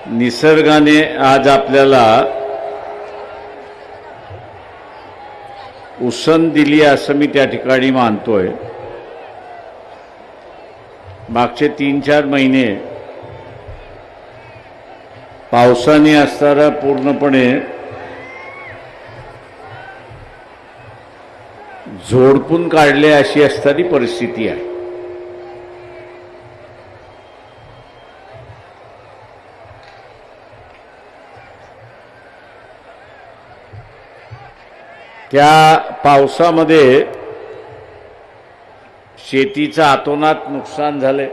निसर्गाने आज आपल्याला उसण दिली असं मी त्या ठिकाणी मानतोय। मागचे 3-4 महिने पावसाने असणारा पूर्णपणे झोडपून काढले अशी असणारी परिस्थिती आहे। त्या पावसामध्ये शेतीचं अतोनात नुकसान झाले।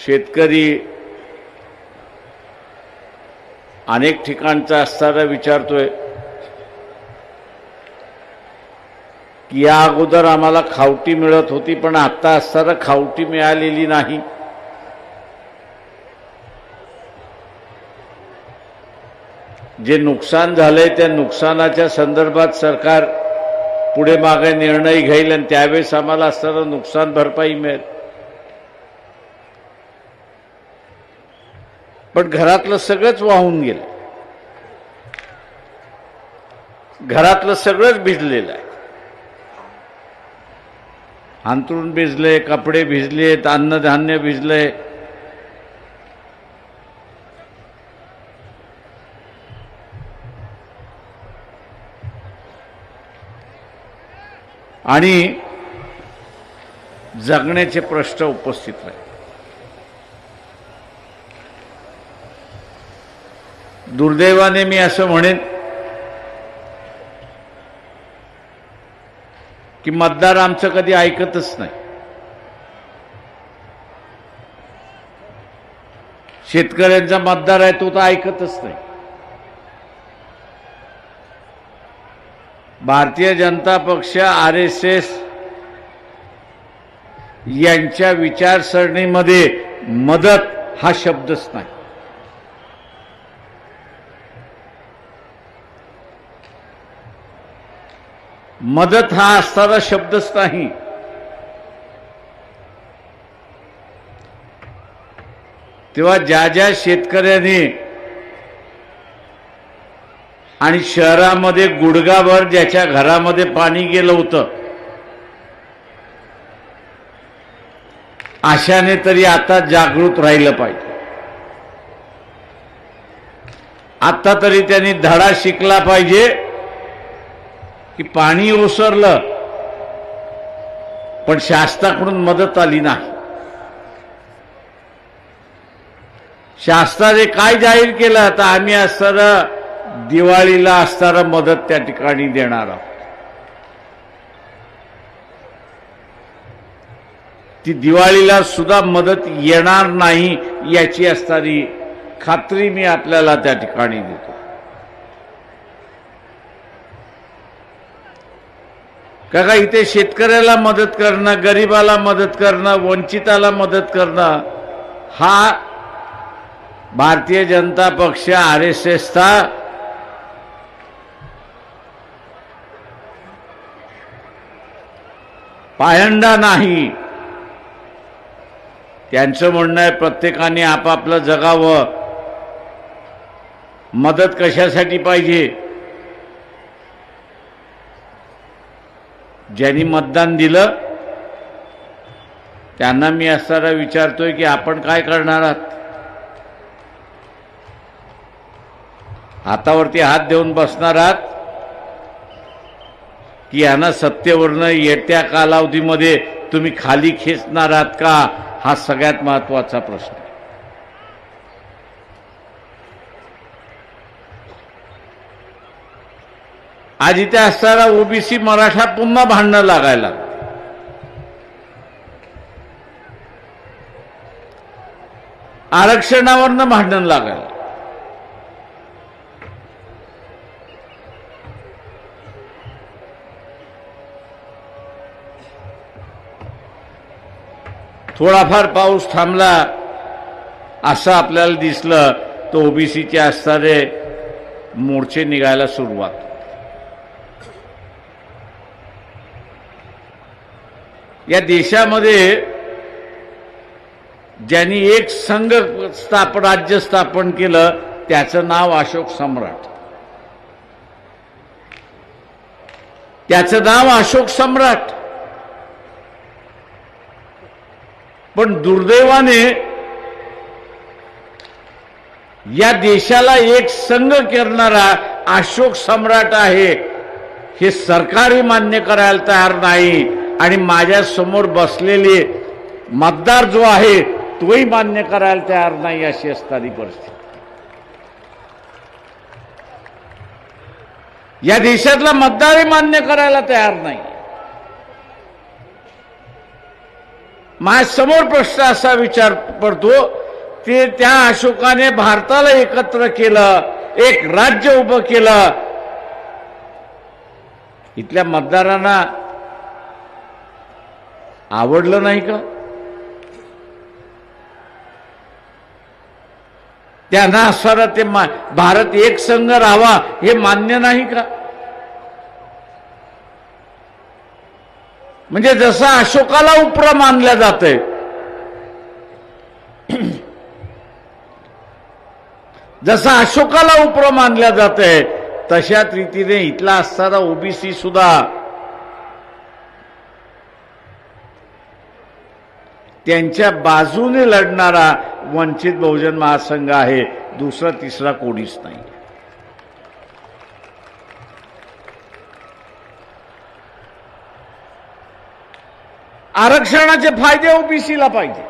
शेतकरी अनेक ठिकाणचा असताना विचारतोय की या अगोदर आम्हाला खावटी मिळत होती, पण आता असताना खावटी मिळालेली नाही। जे नुकसान झालंय त्या नुकसानाच्या संदर्भात सरकार पुढे मागे निर्णय घेईल आणि त्यावेळेस आम्हाला असणारा नुकसान भरपाई मिळेल। पण घरातलं सगळंच वाहून गेलं, घरातलं सगळंच भिजलेलं आहे। अंथरूण भिजले, कपडे भिजलेत, अन्नधान्य भिजले। आणि जगण्याचे प्रश्न उपस्थित राहिले। दुर्दैवाने मी असं म्हणेन की मतदार आमचं कधी ऐकतच नाही। शेतकऱ्यांचा मतदार आहे तो तर ऐकतच नाही। भारतीय जनता पक्ष, RSS यांच्या विचारसरणीमध्ये मदत हा शब्दच नाही। मदत हा असणारा शब्दच नाही। तेव्हा ज्या शेतकऱ्यांनी आणि शहरामध्ये गुडघाभर ज्याच्या घरामध्ये पाणी गेलं होतं, अशाने तरी आता जागृत राहिलं पाहिजे। आता तरी त्यांनी धडा शिकला पाहिजे की पाणी ओसरलं पण शासनाकडून मदत आली नाही। शासनाने काय जाहीर केलं, आता आम्ही असणारा दिवाळीला असणारा मदत त्या ठिकाणी देणार आहोत। ती दिवाळीला सुद्धा मदत येणार नाही याची असणारी खात्री मी आपल्याला त्या ठिकाणी देतो। काका इथे शेतकऱ्याला मदत करणं, गरीबाला मदत करणं, वंचिताला मदत करणं हा भारतीय जनता पक्ष, RSSचा पायंडा नाही। त्यांचं म्हणणं आहे प्रत्येकाने आपापलं जगावं। मदत कशासाठी पाहिजे? ज्यांनी मतदान दिलं त्यांना मी असणारा विचारतोय की आपण काय करणार आहात? हातावरती हात देऊन बसणार आहात की यांना सत्तेवरनं येत्या कालावधीमध्ये तुम्ही खाली खेचणार आहात का? हा सगळ्यात महत्त्वाचा प्रश्न आहे। आज इथे असणारा OBC मराठा पुन्हा भांडणं लागायला, आरक्षणावरनं भांडण लागायला। थोडाफार पाऊस थांबला असं आपल्याला दिसलं तर OBCचे असणारे मोर्चे निघायला सुरुवात। या देशामध्ये ज्यांनी एक संघ राज्य स्थापन केलं त्याचं नाव अशोक सम्राट. त्याचं नाव अशोक सम्राट. पण दुर्दैवाने या देशाला एक संघ करणारा अशोक सम्राट आहे हे सरकारही मान्य करायला तयार नाही आणि माझ्या समोर बसलेले मतदार जो आहे तोही मान्य करायला तयार नाही अशी असणारी परिस्थिती. या देशातला मतदारही मान्य करायला तयार नाही. माझ्यासमोर प्रश्न असा विचार पडतो ते त्या अशोकाने भारताला एकत्र केलं, एक राज्य उभं केलं. इथल्या मतदारांना आवडलं नाही का? त्यांना असणारा ते भारत एक संघ राहावा हे मान्य नाही का? म्हणजे जसं अशोकाला उपरा मानल्या जातंय जसं अशोकाला उपरा मानल्या जातंय तशाच रीतीने इथला असणारा ओबीसी सुद्धा त्यांच्या बाजूने लढणारा वंचित बहुजन महासंघ आहे. दुसरा तिसरा कोणीच नाही. आरक्षणाचे फायदे ओबीसीला पाहिजे.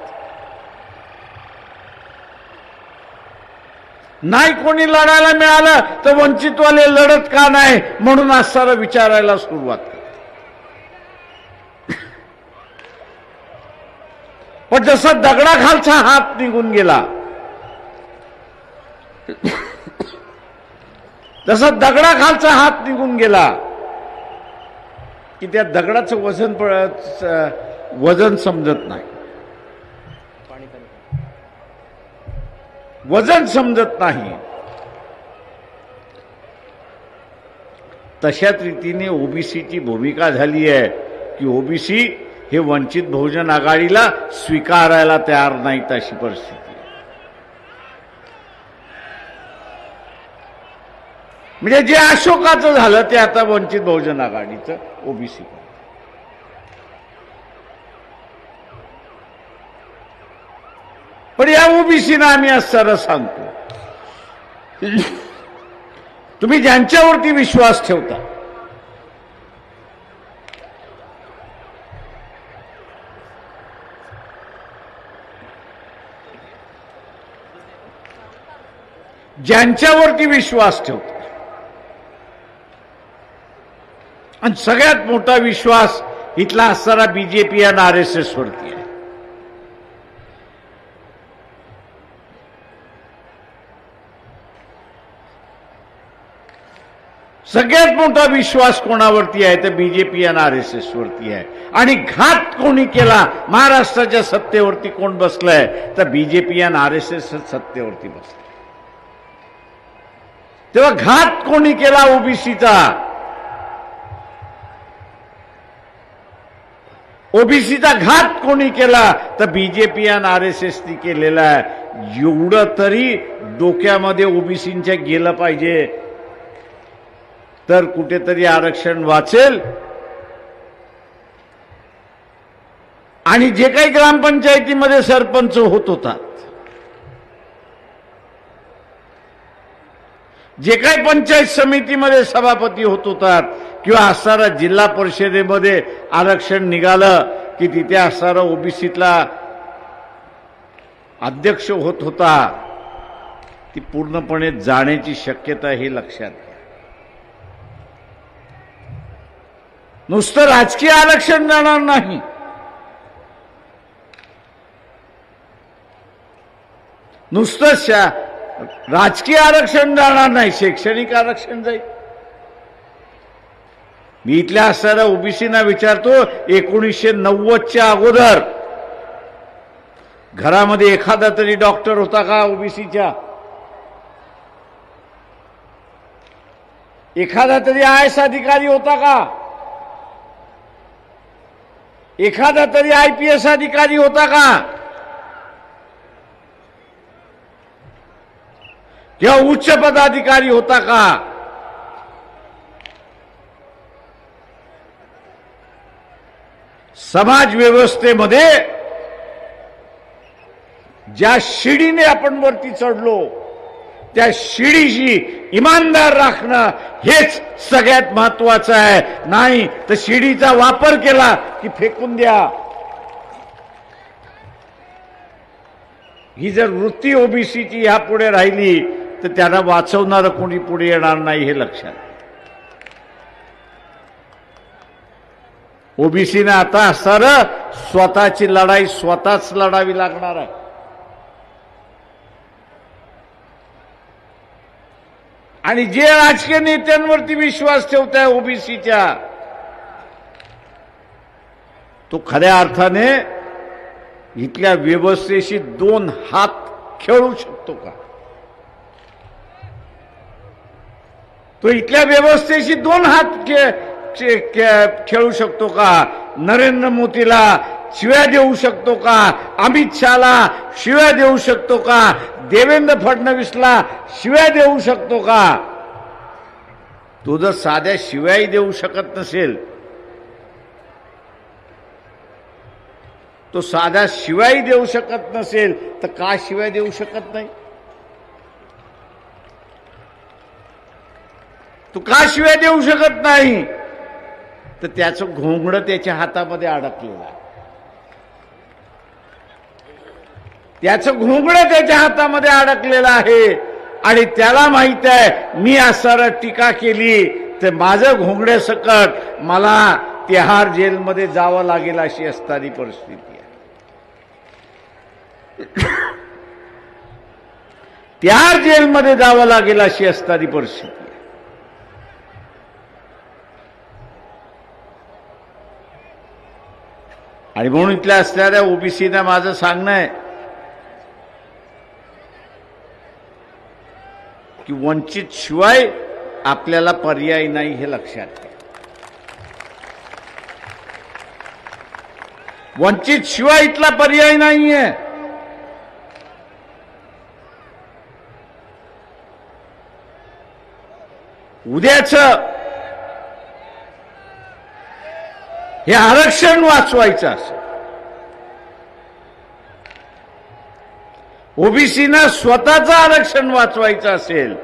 नाही कोणी लढायला मिळालं तर वंचितवाले लढत का नाही म्हणून असणारा विचारायला सुरुवात करतात. पण जसा दगडाखालचा हात निघून गेला जसा दगडाखालचा हात निघून गेला की त्या दगडाचं वजन समजत नाही. वजन समजत नाही. तशाच रीतीने ओबीसीची भूमिका झाली आहे की ओबीसी हे वंचित बहुजन आघाडीला स्वीकारायला तयार नाहीत अशी परिस्थिती. म्हणजे जे अशोकाचं झालं ते आता वंचित बहुजन आघाडीचं ओबीसी. पण या ओबीसीना आम्ही आज सरळ सांगतो तुम्ही ज्यांच्यावरती विश्वास ठेवता ज्यांच्यावरती विश्वास ठेवता आणि सगळ्यात मोठा विश्वास इथला असणारा बीजेपी आणि आरएसएस वरती आहे. सगळ्यात मोठा विश्वास कोणावरती आहे तर बीजेपी आणि आरएसएस वरती आहे. आणि घात कोणी केला महाराष्ट्राच्या सत्तेवरती कोण बसलंय तर बीजेपी आणि आरएसएस सत्तेवरती बसले. तेव्हा घात कोणी केला ओबीसीचा ओबीसीचा घात कोणी केला तर बीजेपी आणि आरएसएसनी केलेला आहे. एवढं तरी डोक्यामध्ये ओबीसींच्या गेलं पाहिजे तर कुठेतरी आरक्षण वाचेल. आणि जे काही ग्रामपंचायतीमध्ये सरपंच होत होतात जे काही पंचायत समितीमध्ये सभापती होत होतात किंवा असणारा जिल्हा परिषदेमध्ये आरक्षण निघालं की तिथे असणारा ओबीसीतला अध्यक्ष होत होता ती पूर्णपणे जाण्याची शक्यता ही लक्षात घ्या. नुसतं राजकीय आरक्षण जाणार नाही नुसतं राजकीय आरक्षण जाणार नाही शैक्षणिक आरक्षण जाईल. मी इथल्या असणाऱ्या ओबीसीना विचारतो 1990च्या अगोदर घरामध्ये एखादा तरी डॉक्टर होता का ओबीसीच्या? एखादा तरी आयएस अधिकारी होता का? एखादा तरी IPS अधिकारी होता का किंवा उच्च पदाधिकारी होता का? समाज व्यवस्थेमध्ये ज्या शिडीने आपण वरती चढलो त्या शिडीशी इमानदार राखणं हेच सगळ्यात महत्वाचं आहे. नाही तर शिडीचा वापर केला की फेकून द्या. ही जर वृत्ती ओबीसीची यापुढे राहिली तर त्यांना वाचवणारं कोणी पुढे येणार नाही, हे लक्षात. ओबीसीने आता स्वतःची लढाई स्वतःच लढावी लागणार आहे. आणि जे राजकीय नेत्यांवरती विश्वास ठेवत आहे ओबीसीच्या, तो खऱ्या अर्थाने इथल्या व्यवस्थेशी दोन हात खेळू शकतो का? तो इथल्या व्यवस्थेशी दोन हात खेळू शकतो का? नरेंद्र मोदीला शिव्या देऊ शकतो का? अमित शहाला शिव्या देऊ शकतो का? देवेंद्र फडणवीसला शिव्या देऊ शकतो का? तो जर साध्या शिव्याही देऊ शकत नसेल, तो साध्या शिव्याही देऊ शकत नसेल तर का शिव्या देऊ शकत नाही? तो का शिव्या देऊ शकत नाही? तर त्याचं घोंगडं त्याच्या हातामध्ये अडकलेलं आहे. त्याचं घोंगडं त्याच्या हातामध्ये अडकलेलं आहे आणि त्याला माहित आहे मी असं टीका केली तर माझं घोंगड्यासकट मला तिहार जेलमध्ये जावं लागेल अशी असणारी परिस्थिती आहे. तिहार जेलमध्ये जावं लागेल अशी असणारी परिस्थिती आहे. आणि म्हणून इथल्या असणाऱ्या ओबीसीना माझं सांगणं आहे की वंचित शिवाय आपल्याला पर्याय नाही, हे लक्षात घ्या. वंचित शिवाय इथला पर्याय नाहीये. उद्याच हे आरक्षण वाचवायचं असेल, ओबीसीना स्वतःचं आरक्षण वाचवायचं असेल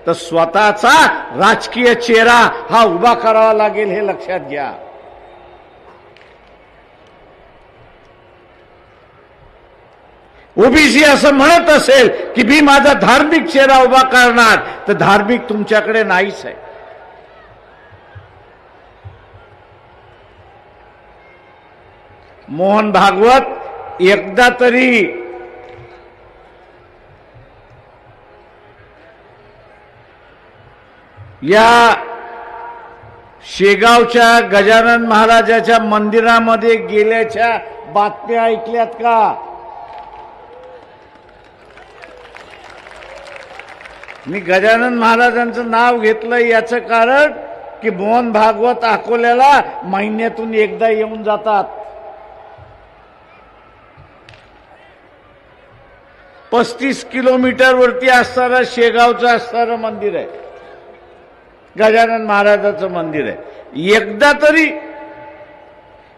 तर स्वतःचा राजकीय चेहरा हा उभा करावा लागेल, हे लक्षात घ्या. ओबीसी असं म्हणत असेल की मी माझा धार्मिक चेहरा उभा करणार, तर धार्मिक तुमच्याकडे नाहीच आहे. मोहन भागवत एकदा तरी या शेगावच्या गजानन महाराजाच्या मंदिरामध्ये गेल्याच्या बातम्या ऐकल्यात का? मी गजानन महाराजांचं नाव घेतलं याचं कारण की मोहन भागवत अकोल्याला महिन्यातून एकदा येऊन जातात. 35 किलोमीटर वरती असणारं शेगावचं असणारं मंदिर आहे, गजानन महाराजाचं मंदिर आहे. एकदा तरी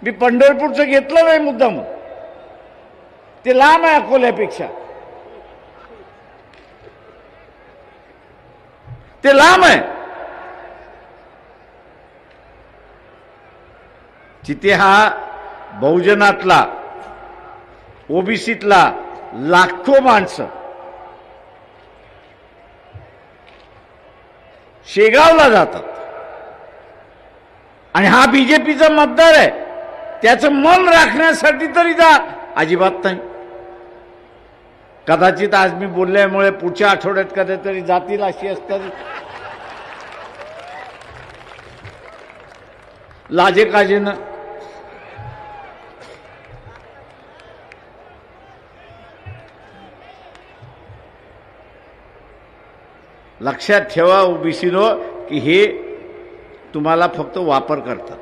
मी पंढरपूरचं घेतलं नाही मुद्दाम, ते लांब आहे अकोल्यापेक्षा, ते लांब आहे. तिथे हा बहुजनातला ओबीसीतला लाखो माणसं शेगावला जातात आणि हा बीजेपीचा मतदार आहे, त्याचं मन राखण्यासाठी तरी जा. अजिबात नाही. कदाचित आज मी बोलल्यामुळे पुढच्या आठवड्यात कधीतरी जातील अशी असतात लाजे काजेनं. लक्षात ठेवा ओबीसीनो की हे तुम्हाला फक्त वापर करतात.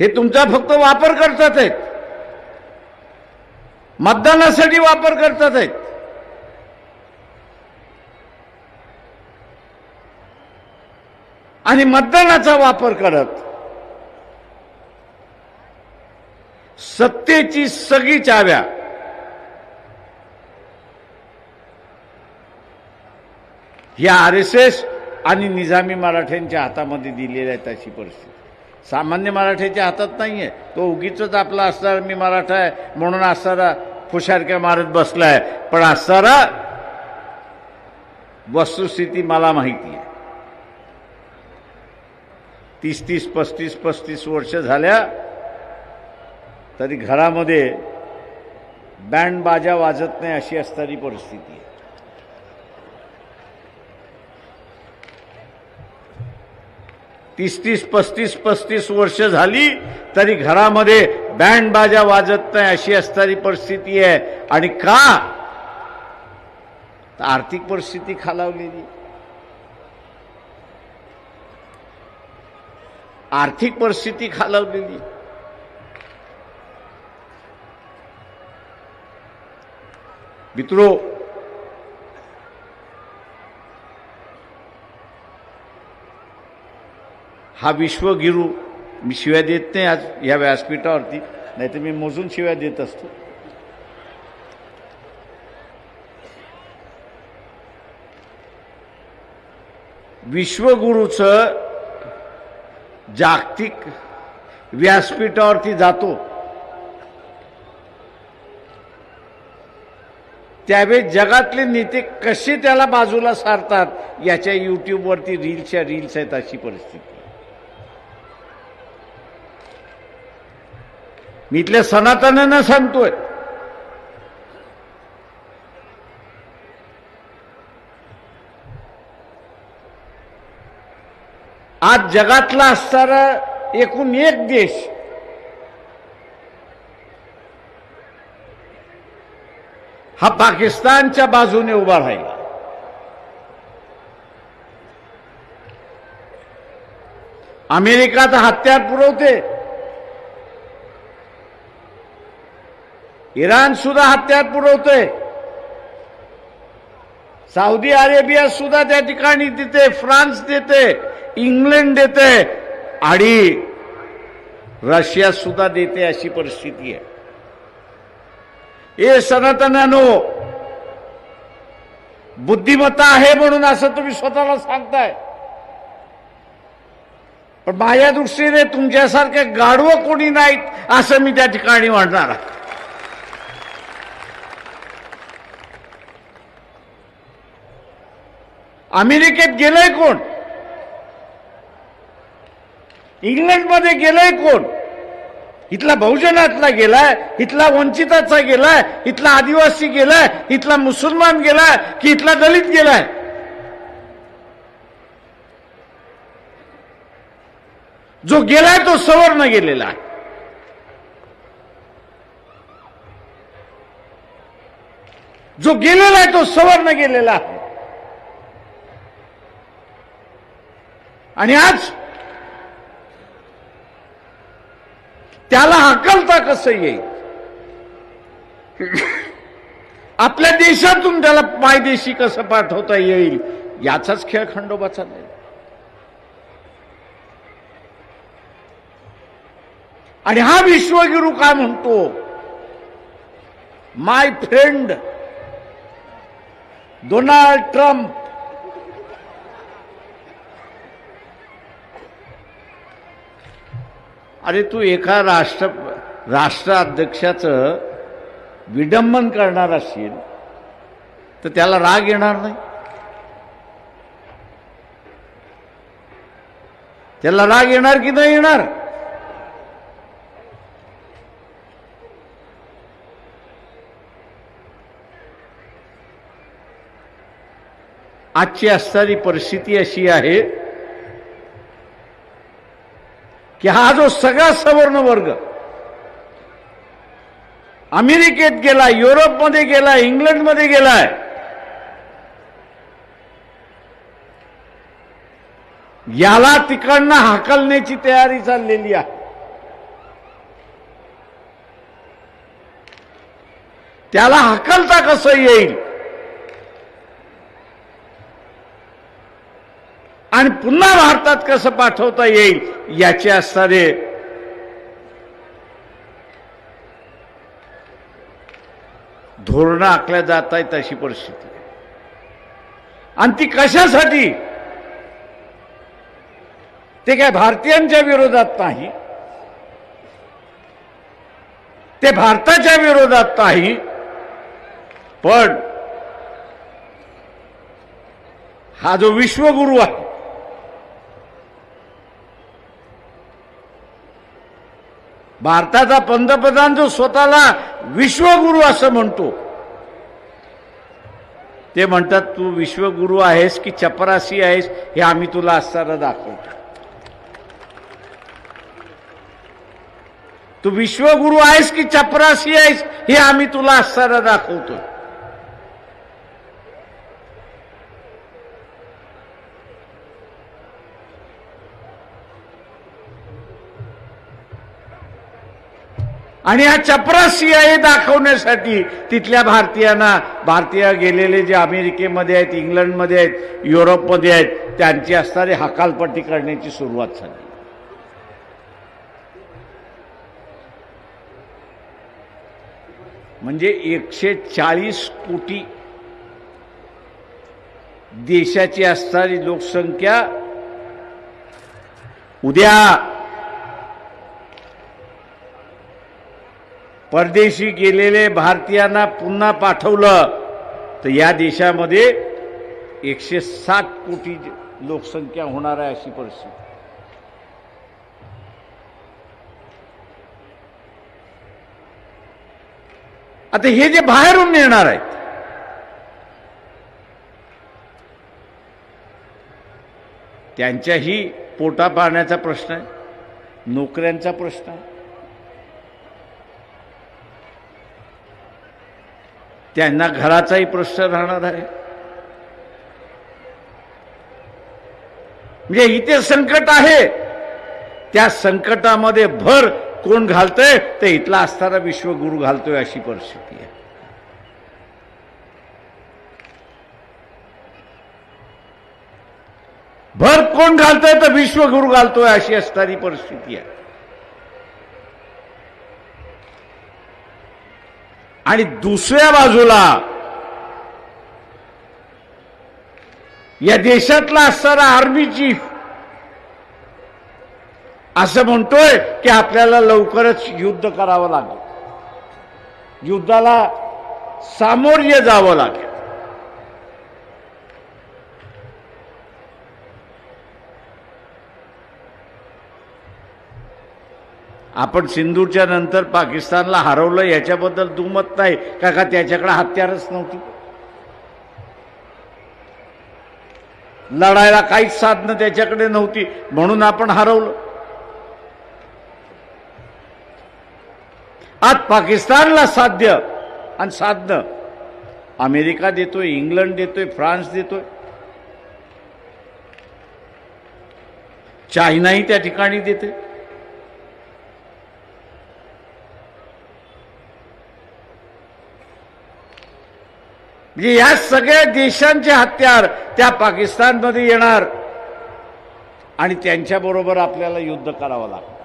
हे तुमचा फक्त वापर करतात आहेत, मतदानासाठी वापर करतात आहेत. आणि मतदानाचा वापर करत सत्तेची सगळी चाव्या या RSS आणि निजामी मराठ्यांच्या हातामध्ये दिलेल्या आहेत. अशी परिस्थिती सामान्य मराठ्याच्या हातात नाहीये. तो उगीच आपला असणारा मी मराठा आहे म्हणून असणारा फुशारक्या मारत बसलाय. पण असणारा वस्तुस्थिती मला माहिती आहे. 30-30, 35-35 वर्ष झाल्या तरी घरामध्ये बँड बाजा वाजत नाही अशी असणारी परिस्थिती आहे. तीस 35 वर्ष झाली तरी घरामध्ये बँड बाजा वाजत नाही अशी असणारी परिस्थिती आहे. आणि का? तर आर्थिक परिस्थिती खालावलेली. आर्थिक परिस्थिती खालावलेली. मित्रो, हा विश्वगुरू, मी शिव्या देत नाही आज या व्यासपीठावरती, नाहीतर मी मोजून शिव्या देत असतो. विश्वगुरूचं जागतिक व्यासपीठावरती जातो त्यावेळी जगातले नेते कसे त्याला बाजूला सारतात याच्या युट्यूबवरती रील्स आहेत. अशी परिस्थिती. मी इथल्या सनातनांना सांगतोय, आज जगातला असणारा एकूण एक देश हा पाकिस्तानच्या बाजूने उभा राहिला. अमेरिका तर हत्यार पुरवते, इराण सुद्धा हत्यार पुरवते, सौदी अरेबिया सुद्धा त्या ठिकाणी देते, फ्रान्स देते, इंग्लंड देते आणि रशिया सुद्धा देते. अशी परिस्थिती आहे. हे सनातनांनो, बुद्धिमत्ता आहे म्हणून असं तुम्ही स्वतःला सांगताय, पण माझ्या दृष्टीने तुमच्यासारखे गाढवं कोणी नाहीत असं मी त्या ठिकाणी म्हणणार. अमेरिकेत गेलंय कोण? इंग्लंडमध्ये गेलंय कोण? इथला बहुजनातला गेलाय, इथला वंचिताचा गेलाय, इथला आदिवासी गेलाय, इथला मुसलमान गेलाय की इथला दलित गेलाय? जो गेलाय तो सवर्ण गेलेला आहे. जो गेलेला आहे तो सवर्ण गेलेला आहे. आणि आज त्याला हकलता कसं येईल? आपल्या देशातून त्याला मायदेशी कसं पाठवता येईल याचाच खेळ खंडोबा चाललाय. आणि हा विश्वगुरू काय म्हणतो? माय फ्रेंड डोनाल्ड ट्रम्प. अरे तू एका राष्ट्राध्यक्षाचं विडंबन करणार असेल तर त्याला राग येणार नाही? त्याला राग येणार की नाही येणार? आजची असणारी परिस्थिती अशी आहे की हा जो सगळा सवर्ण वर्ग अमेरिकेत गेला, युरोपमध्ये गेला, इंग्लंडमध्ये गेलाय, याला तिकडनं हाकलण्याची तयारी चाललेली आहे. त्याला हाकलता कसं येईल आणि पुन्हा भारतात कसं पाठवता येईल याचे असणारे धोरणं आखल्या जात आहेत अशी परिस्थिती आहे. आणि ती कशासाठी? ते काय भारतीयांच्या विरोधात नाही, ते भारताच्या विरोधात नाही, पण हा जो विश्वगुरू आहे, भारताचा पंतप्रधान जो स्वतःला विश्वगुरू असं म्हणतो, ते म्हणतात तू विश्वगुरू आहेस की चपरासी आहेस हे आम्ही तुला असताना दाखवतो. तू विश्वगुरू आहेस की चपरासी आहेस हे आम्ही तुला असताना दाखवतो. आणि हा चपरासी आहे दाखवण्यासाठी तिथल्या भारतीयांना, भारतीय गेलेले जे अमेरिकेमध्ये आहेत, इंग्लंडमध्ये आहेत, युरोपमध्ये आहेत, त्यांची असणारी हकालपट्टी करण्याची सुरुवात झाली. म्हणजे 140 कोटी देशाची असणारी लोकसंख्या उद्या परदेशी गेलेले भारतीयांना पुन्हा पाठवलं तर या देशामध्ये 160 कोटी लोकसंख्या होणार आहे अशी परिस्थिती. आता हे जे बाहेरून येणार आहेत त्यांच्याही पोटा पाण्याचा प्रश्न आहे, नोकऱ्यांचा प्रश्न आहे, त्यांना घराचाही प्रश्न राहणार आहे. म्हणजे इथे संकट आहे, त्या संकटामध्ये भर कोण घालतोय तर इथला असणारा विश्वगुरू घालतोय अशी परिस्थिती आहे. भर कोण घालतोय तर विश्वगुरू घालतोय अशी असणारी परिस्थिती आहे. आणि दुसऱ्या बाजूला या देशातला असणारा आर्मी चीफ असं म्हणतोय की आपल्याला लवकरच युद्ध करावं लागेल, युद्धाला सामोर्य जावं लागेल. आपण सिंधूरच्या नंतर पाकिस्तानला हरवलं याच्याबद्दल दुमत नाही का त्याच्याकडे हत्यारच नव्हती, लढायला काहीच साधनं त्याच्याकडे नव्हती म्हणून आपण हरवलं. आज पाकिस्तानला साध्य आणि साधनं अमेरिका देतोय, इंग्लंड देतोय, फ्रान्स देतोय, चायनाही त्या ठिकाणी देते. म्हणजे या सगळ्या देशांचे हत्यार त्या पाकिस्तानमध्ये येणार आणि त्यांच्याबरोबर आपल्याला युद्ध करावं लागतं.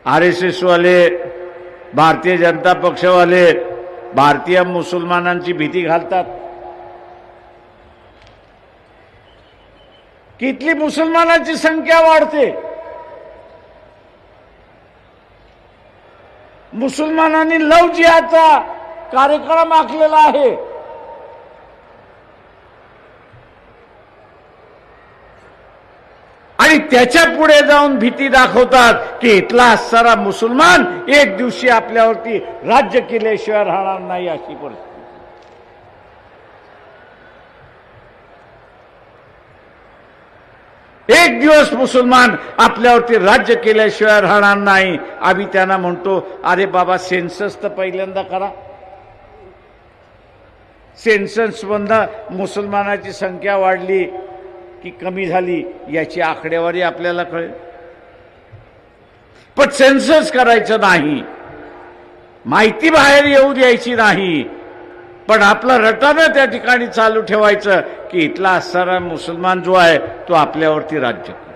RSS वाले, भारतीय जनता पक्षवाले भारतीय मुसलमानांची भीती घालतात की इथली मुसलमानांची संख्या वाढते, मुसलमानांनी लव जिहादचा कार्यक्रम आखलेला आहे. आणि त्याच्या पुढे जाऊन भीती दाखवतात की इथला असणारा मुसलमान एक दिवशी आपल्यावरती राज्य केल्याशिवाय राहणार नाही अशी परिस्थिती. एक दिवस मुसलमान आपल्यावरती राज्य केल्याशिवाय राहणार नाही. आम्ही त्यांना म्हणतो अरे बाबा सेन्सस तर पहिल्यांदा करा, सेन्सस मधनं मुसलमानाची संख्या वाढली की कमी झाली याची आकडेवारी आपल्याला कळेल. पण सेन्सस करायचं नाही, माहिती बाहेर येऊ द्यायची नाही, पण आपलं रटानं त्या ठिकाणी चालू ठेवायचं की इथला असणारा मुसलमान जो आहे तो आपल्यावरती राज्य करतो.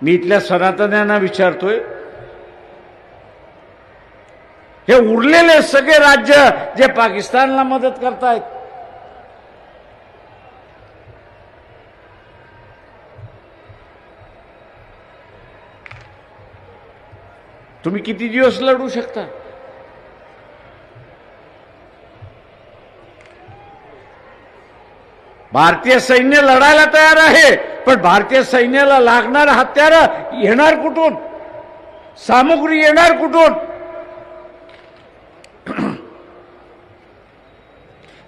मी इथल्या सनातन्यांना विचारतोय, हे उरलेले सगळे राज्य जे पाकिस्तानला मदत करतायत, तुम्ही किती दिवस लढू शकता? भारतीय सैन्य लढायला तयार आहे, पण भारतीय सैन्याला लागणार हत्यारं येणार कुठून? सामुग्री येणार कुठून?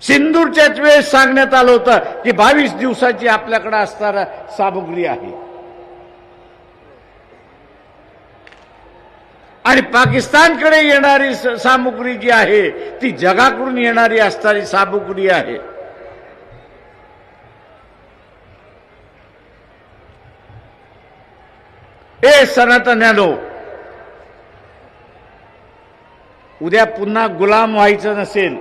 सिंदूरच्याच वेळेस सांगण्यात आलं होतं की 22 दिवसाची आपल्याकडे असणारा सामुग्री आहे, आणि पाकिस्तानकडे येणारी सामुग्री जी आहे ती जगाकडून येणारी असणारी सामुग्री आहे. ए सनातन्यानो, उद्या पुन्हा गुलाम व्हायचं नसेल,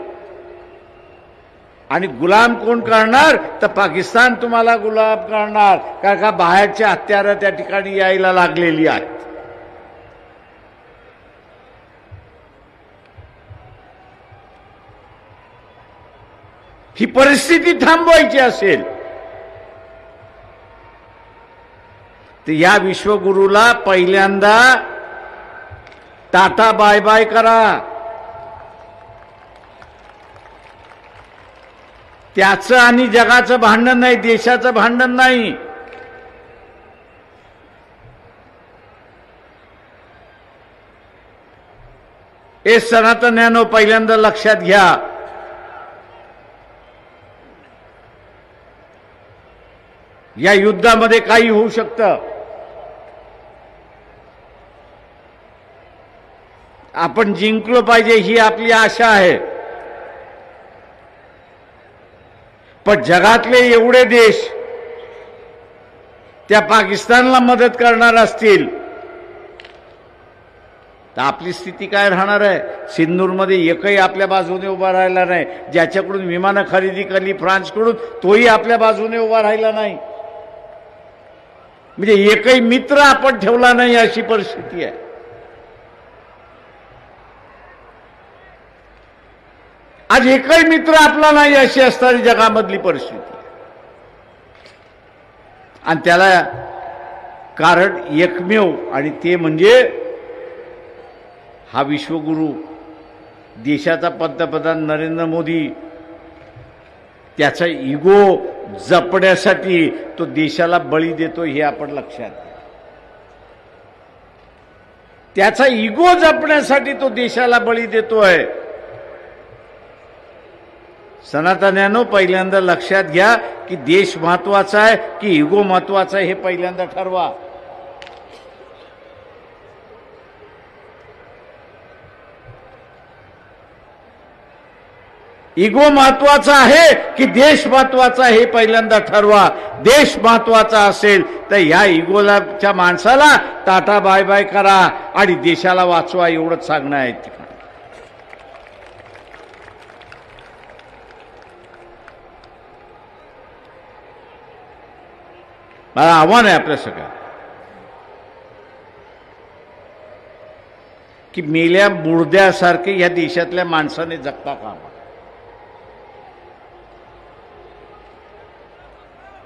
आणि गुलाम कोण करणार? तर पाकिस्तान तुम्हाला गुलाम करणार, कारण का बाहेरची हत्यारं त्या ठिकाणी यायला लागलेली आहेत. ही परिस्थिती थांबवायची असेल तर या विश्वगुरूला पहिल्यांदा टाटा बाय बाय करा. त्याचं आणि जगाचं भांडण नाही, देशाचं भांडण नाही. हे सनातन्यानो पहिल्यांदा लक्षात घ्या, या युद्धामध्ये काही होऊ शकतं. आपण जिंकलो पाहिजे ही आपली आशा आहे, पण जगातले एवढे देश त्या पाकिस्तानला मदत करणार असतील तर आपली स्थिती काय राहणार आहे? सिंदूरमध्ये एकही आपल्या बाजूने उभा राहिला नाही. ज्याच्याकडून विमानं खरेदी केली फ्रान्सकडून, तोही आपल्या बाजूने उभा राहिला नाही. म्हणजे एकही मित्र आपण ठेवला नाही, अशी परिस्थिती आहे. आज एकही मित्र आपला नाही, अशी असणारी जगामधली परिस्थिती. आणि त्याला कारण एकमेव, आणि ते म्हणजे हा विश्वगुरू देशाचा पंतप्रधान नरेंद्र मोदी. त्याचा इगो जपण्यासाठी तो देशाला बळी देतो, हे आपण लक्षात घ्या. त्याचा इगो जपण्यासाठी तो देशाला बळी देतोय. सनातन्यानो पहिल्यांदा लक्षात घ्या की देश महत्वाचा आहे की इगो महत्वाचा आहे, हे पहिल्यांदा ठरवा. इगो महत्वाचा आहे की देश महत्वाचा आहे, हे पहिल्यांदा ठरवा. देश महत्वाचा असेल तर या इगोलाच्या माणसाला टाटा बाय बाय करा आणि देशाला वाचवा, एवढंच सांगणं आहे. मला आव्हान आहे आपल्या सगळ्या की मेल्या मुर्द्यासारखे या देशातल्या माणसाने जगता कामा.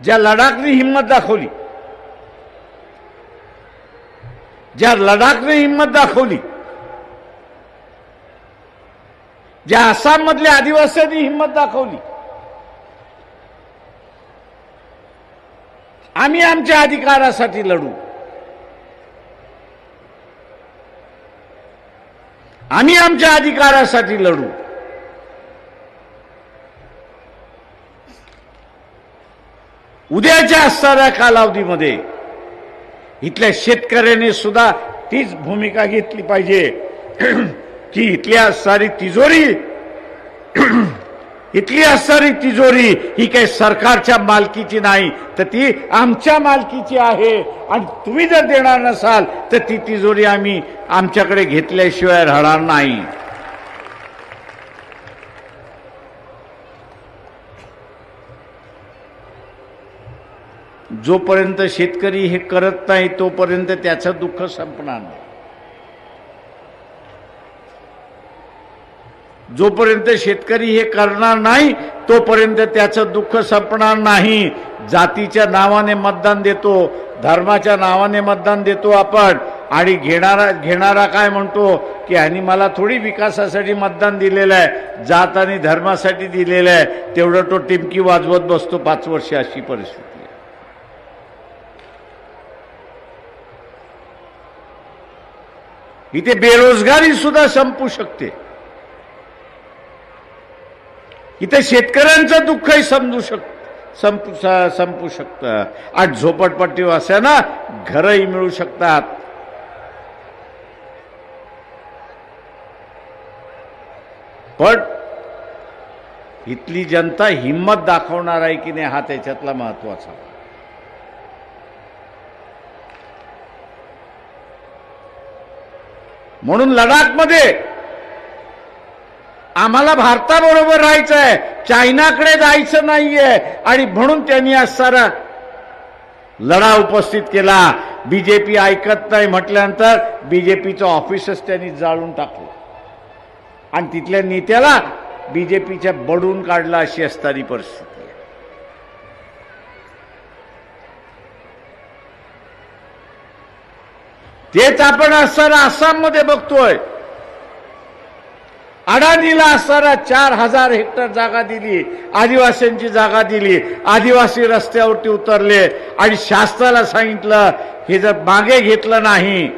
ज्या लडाखने हिंमत दाखवली, ज्या लडाखने हिंमत दाखवली, ज्या आसाम मधल्या आदिवासींनी हिंमत दाखवली, आम्ही आमच्या अधिकारासाठी लढू, आम्ही आमच्या अधिकारासाठी लढू. उद्याच्या असणाऱ्या कालावधीमध्ये इथल्या शेतकऱ्याने सुद्धा तीच भूमिका घेतली पाहिजे की इथल्या सारी तिजोरी इथली असणारी तिजोरी ही काही सरकारच्या मालकीची नाही, तर ती आमच्या मालकीची आहे. आणि तुम्ही जर देणार नसाल तर ती तिजोरी आम्ही आमच्याकडे घेतल्याशिवाय राहणार नाही. जोपर्यंत शेतकरी हे करत नाही तोपर्यंत त्याचं दुःख संपणार नाही. जोपर्यंत शेतकरी हे करणार नाही तोपर्यंत त्याचं दुःख संपणार नाही. जातीच्या नावाने मतदान देतो, धर्माच्या नावाने मतदान देतो आपण, आणि घेणारा काय म्हणतो की ह्यांनी मला थोडी विकासासाठी मतदान दिलेलं आहे, जात आणि धर्मासाठी दिलेलं आहे, तेवढं तो टिमकी वाजवत बसतो 5 वर्ष. अशी परिस्थिती आहे. इथे बेरोजगारी सुद्धा संपू शकते. इथे शेतकऱ्यांचं दुःखही संपू शकतं. आज झोपडपट्टीवासियांना घरही मिळू शकतात. पण इथली जनता हिम्मत दाखवणार आहे की नाही हा त्याच्यातला महत्वाचा. म्हणून लडाखमध्ये आम्हाला भारताबरोबर राहायचं आहे, चायनाकडे जायचं नाहीये. आणि म्हणून त्यांनी आज सारा लढा उपस्थित केला. बीजेपी ऐकत नाही म्हटल्यानंतर बीजेपीचं ऑफिसच त्यांनी जाळून टाकलं आणि तिथल्या नेत्याला बीजेपीच्या बडून काढला. अशी असणारी परिस्थिती आहे. तेच आपण असणारा आसाममध्ये बघतोय. अडाणीला असणारा 4000 हेक्टर जागा दिली, आदिवासींची जागा दिली, आदिवासी रस्त्यावरती उतरले आणि शासनाला सांगितलं हे जर मागे घेतलं नाही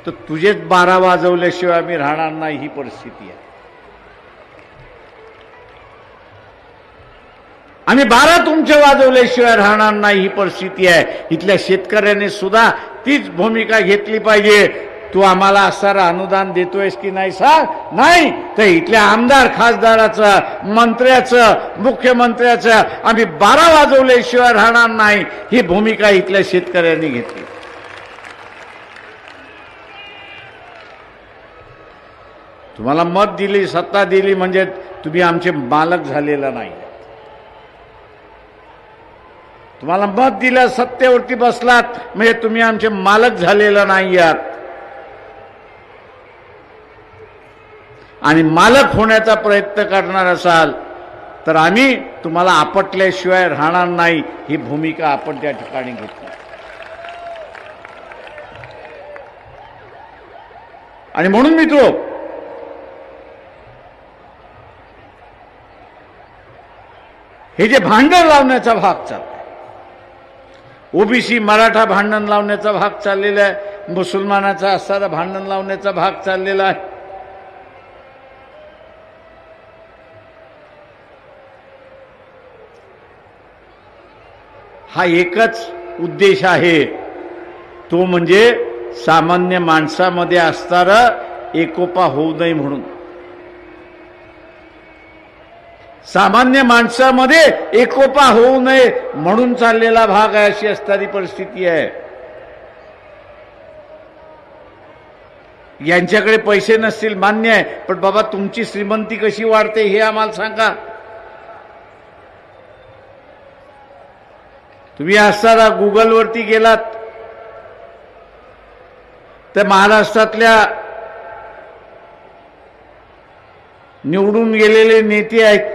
तर तुझेच 12 वाजवल्याशिवाय आम्ही राहणार नाही. ही परिस्थिती आहे. आम्ही 12 तुमचे वाजवल्याशिवाय राहणार नाही. ही परिस्थिती आहे. इथल्या शेतकऱ्यांनी सुद्धा तीच भूमिका घेतली पाहिजे. तू आम्हाला असणारं अनुदान देतोयस की नाही सांग. नाही तर इथल्या आमदार खासदाराचं, मंत्र्याचं, मुख्यमंत्र्याचं आम्ही 12 वाजवल्याशिवाय राहणार नाही. ही भूमिका इथल्या शेतकऱ्यांनी घेतली. तुम्हाला मत दिली, सत्ता दिली म्हणजे तुम्ही आमचे मालक झालेला नाही. तुम्हाला मत दिलं, सत्तेवरती बसलात म्हणजे तुम्ही आमचे मालक झालेला नाही आहात. आणि मालक होण्याचा प्रयत्न करणार असाल तर आम्ही तुम्हाला आपटल्याशिवाय राहणार नाही. ही भूमिका आपण त्या ठिकाणी घेतली. आणि म्हणून मित्रो, हे जे भांडण लावण्याचा भाग चालला, ओबीसी मराठा भांडण लावण्याचा भाग चाललेला आहे, मुसलमानाचा असणारा भांडण लावण्याचा भाग चाललेला आहे. हा एकच उद्देश आहे, तो म्हणजे सामान्य माणसामध्ये असणारा एकोपा होऊ नये म्हणून. सामान्य माणसामध्ये एकोपा होऊ नये म्हणून चाललेला भाग आहे. अशी असणारी परिस्थिती आहे. यांच्याकडे पैसे नसतील मान्य आहे, पण बाबा तुमची श्रीमंती कशी वाढते हे आम्हाला सांगा. तुम्ही असताना गुगलवरती गेलात तर महाराष्ट्रातल्या निवडून गेलेले नेते आहेत,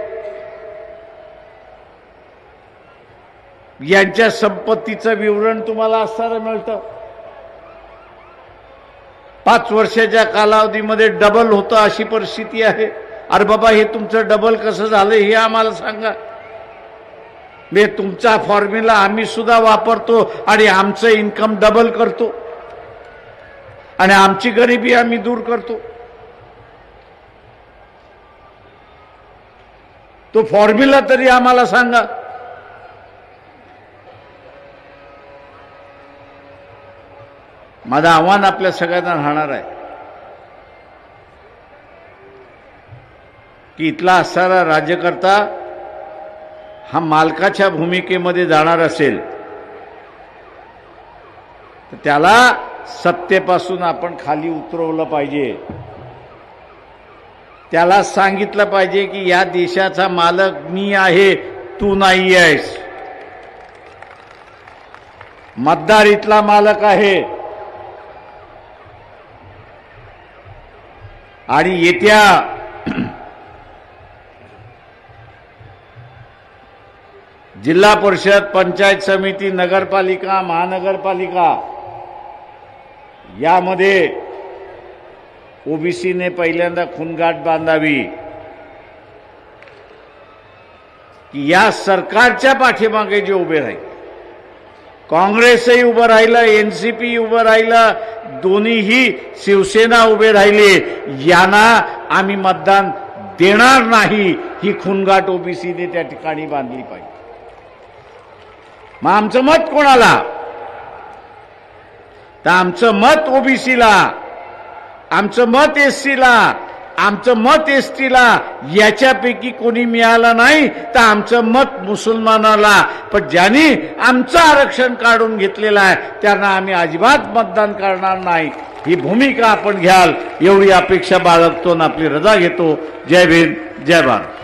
यांच्या संपत्तीचं विवरण तुम्हाला असताना मिळतं. 5 वर्षाच्या कालावधीमध्ये डबल होतं अशी परिस्थिती आहे. अरे बाबा, हे तुमचं डबल कसं झालं हे आम्हाला सांगा. मी तुमचा फॉर्म्युला आम्ही सुद्धा वापरतो आणि आमचं इन्कम डबल करतो आणि आमची गरिबी आम्ही दूर करतो. तो फॉर्म्युला तरी आम्हाला सांगा. माझं आव्हान आपल्या सगळ्यांना राहणार आहे की इथला असणारा राज्यकर्ता हा मालकाच्या भूमिकेमध्ये जाणार असेल तर त्याला सत्तेपासून आपण खाली उतरवलं पाहिजे. त्याला सांगितलं पाहिजे की या देशाचा मालक मी आहे, तू नाही आहेस. मतदार इथला मालक आहे आणि येत्या जिल्हा परिषद, पंचायत समिती, नगरपालिका, महानगरपालिका यामध्ये ओबीसीने पहिल्यांदा खूणगाठ बांधावी की या सरकारच्या पाठीमागे जे उभे राहील, काँग्रेसही उभं राहिलं, एनसीपी उभं राहिलं, दोन्हीही शिवसेना उभे राहिले, यांना आम्ही मतदान देणार नाही, ही खूणगाठ ओबीसीने त्या ठिकाणी बांधली पाहिजे. मग आमचं मत कोणाला? तर आमचं मत ओबीसीला, आमचं मत एससीला, आमचं मत एसटीला, याच्यापैकी कोणी मिळालं नाही तर आमचं मत मुसलमानाला. पण ज्यांनी आमचं आरक्षण काढून घेतलेलं आहे त्यांना आम्ही अजिबात मतदान करणार नाही. ही भूमिका आपण घ्याल एवढी अपेक्षा बाळगतो आणि आपली रजा घेतो. जय भीम, जय भारत.